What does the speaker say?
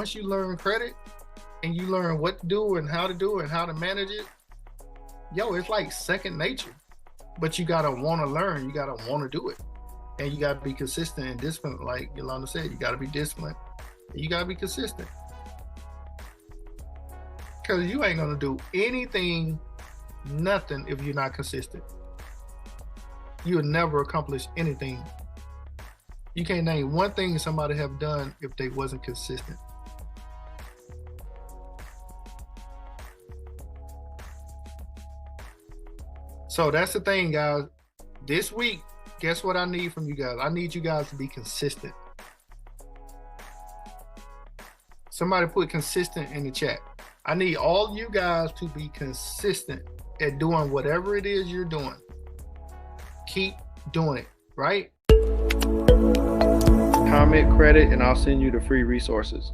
once you learn credit and you learn what to do and how to do it and how to manage it, yo, it's like second nature. But you gotta want to learn. You gotta want to do it, and you gotta be consistent and disciplined. Like Yolanda said, you gotta be disciplined. You gotta be consistent, because you ain't gonna do anything, nothing, if you're not consistent. You will never accomplish anything. You can't name one thing somebody have done if they wasn't consistent. So that's the thing, guys. This week, guess what I need from you guys? I need you guys to be consistent. Somebody put consistent in the chat. I need all you guys to be consistent at doing whatever it is you're doing. Keep doing it, right? Comment, credit, and I'll send you the free resources.